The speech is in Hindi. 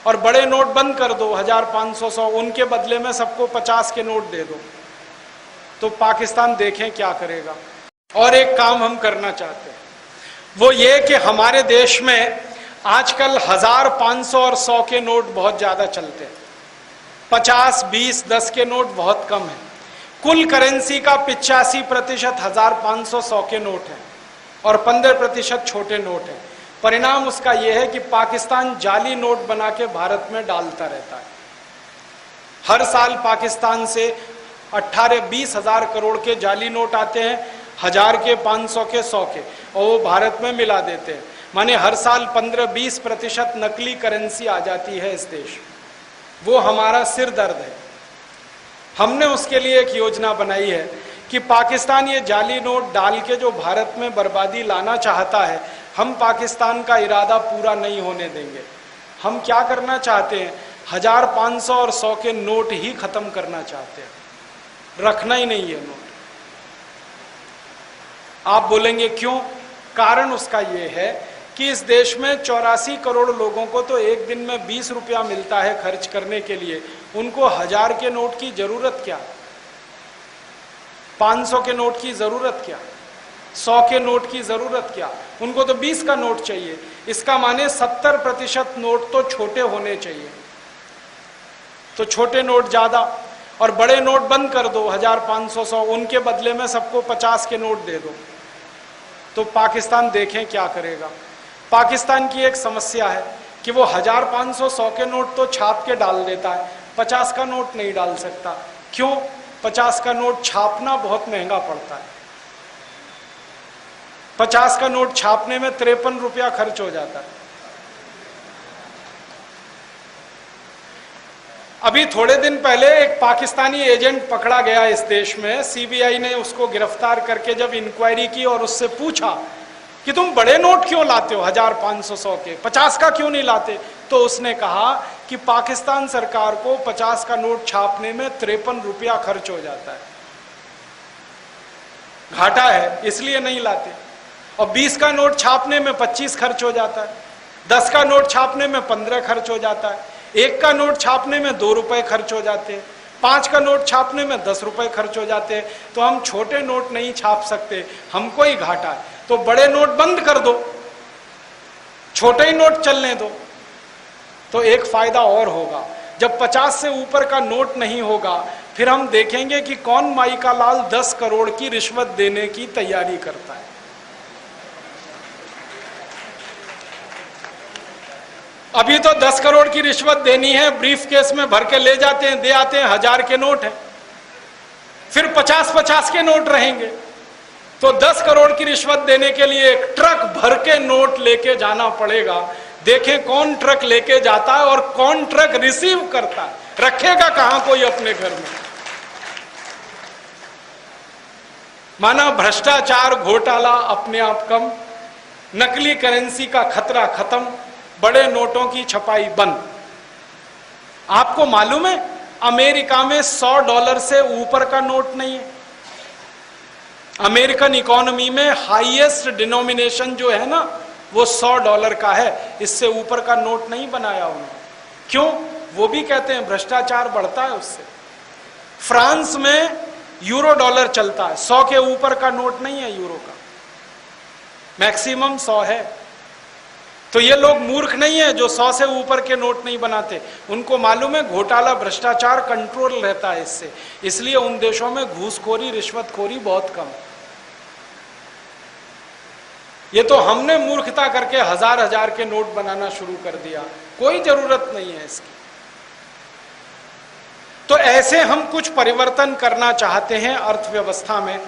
और बड़े नोट बंद कर दो, 1000, 500, 100, उनके बदले में सबको 50 के नोट दे दो, तो पाकिस्तान देखें क्या करेगा। और एक काम हम करना चाहते हैं, वो ये कि हमारे देश में आजकल 1000, 500 और 100 के नोट बहुत ज्यादा चलते हैं। 50, 20, 10 के नोट बहुत कम है। कुल करेंसी का 85% 1000, 500, 100 के नोट हैं और 15% छोटे नोट हैं। परिणाम उसका यह है कि पाकिस्तान जाली नोट बना के भारत में डालता रहता है। हर साल पाकिस्तान से 18-20 हजार करोड़ के जाली नोट आते हैं, 1000 के, 500 के, 100 के, और वो भारत में मिला देते हैं। माने हर साल 15-20% नकली करेंसी आ जाती है इस देश। वो हमारा सिर दर्द है। हमने उसके लिए एक योजना बनाई है कि पाकिस्तान ये जाली नोट डाल के जो भारत में बर्बादी लाना चाहता है, हम पाकिस्तान का इरादा पूरा नहीं होने देंगे। हम क्या करना चाहते हैं, 1000, 500 और 100 के नोट ही खत्म करना चाहते हैं, रखना ही नहीं है नोट। आप बोलेंगे क्यों? कारण उसका यह है कि इस देश में 84 करोड़ लोगों को तो एक दिन में 20 रुपया मिलता है खर्च करने के लिए। उनको 1000 के नोट की जरूरत क्या, 500 के नोट की जरूरत क्या, 100 के नोट की जरूरत क्या? उनको तो 20 का नोट चाहिए। इसका माने 70% नोट तो छोटे होने चाहिए। तो छोटे नोट ज्यादा और बड़े नोट बंद कर दो, 1000, 500, 100, उनके बदले में सबको 50 के नोट दे दो, तो पाकिस्तान देखें क्या करेगा। पाकिस्तान की एक समस्या है कि वो 1000, 500, 100 के नोट तो छाप के डाल देता है, 50 का नोट नहीं डाल सकता। क्यों? 50 का नोट छापना बहुत महंगा पड़ता है। 50 का नोट छापने में 53 रुपया खर्च हो जाता है। अभी थोड़े दिन पहले एक पाकिस्तानी एजेंट पकड़ा गया इस देश में। सीबीआई ने उसको गिरफ्तार करके जब इंक्वायरी की और उससे पूछा कि तुम बड़े नोट क्यों लाते हो, 1000, 500, 100 के, 50 का क्यों नहीं लाते, तो उसने कहा कि पाकिस्तान सरकार को 50 का नोट छापने में 53 रुपया खर्च हो जाता है, घाटा है, इसलिए नहीं लाते। और 20 का नोट छापने में 25 खर्च हो जाता है, 10 का नोट छापने में 15 खर्च हो जाता है, 1 का नोट छापने में 2 रुपए खर्च हो जाते हैं, 5 का नोट छापने में 10 रुपए खर्च हो जाते हैं। तो हम छोटे नोट नहीं छाप सकते, हमको ही घाटा है। तो बड़े नोट बंद कर दो, छोटे ही नोट चलने दो, तो एक फायदा और होगा। जब 50 से ऊपर का नोट नहीं होगा, फिर हम देखेंगे कि कौन माई का लाल 10 करोड़ की रिश्वत देने की तैयारी करता है। अभी तो 10 करोड़ की रिश्वत देनी है, ब्रीफ केस में भर के ले जाते हैं, दे आते हैं, 1000 के नोट है, फिर 50-50 के नोट रहेंगे। तो 10 करोड़ की रिश्वत देने के लिए एक ट्रक भर के नोट लेके जाना पड़ेगा। देखें कौन ट्रक लेके जाता है और कौन ट्रक रिसीव करता है, रखेगा कहां कोई अपने घर में। माना भ्रष्टाचार, घोटाला अपने आप कम, नकली करेंसी का खतरा खत्म, बड़े नोटों की छपाई बंद। आपको मालूम है अमेरिका में $100 से ऊपर का नोट नहीं है। अमेरिकन इकोनॉमी में हाईएस्ट डिनोमिनेशन जो है ना, वो $100 का है, इससे ऊपर का नोट नहीं बनाया उन्होंने। क्यों? वो भी कहते हैं भ्रष्टाचार बढ़ता है उससे। फ्रांस में यूरो डॉलर चलता है, 100 के ऊपर का नोट नहीं है यूरो का, मैक्सिमम 100 है। तो ये लोग मूर्ख नहीं है जो 100 से ऊपर के नोट नहीं बनाते। उनको मालूम है घोटाला, भ्रष्टाचार कंट्रोल रहता है इससे, इसलिए उन देशों में घूसखोरी, रिश्वतखोरी बहुत कम। ये तो हमने मूर्खता करके 1000-1000 के नोट बनाना शुरू कर दिया, कोई जरूरत नहीं है इसकी। तो ऐसे हम कुछ परिवर्तन करना चाहते हैं अर्थव्यवस्था में।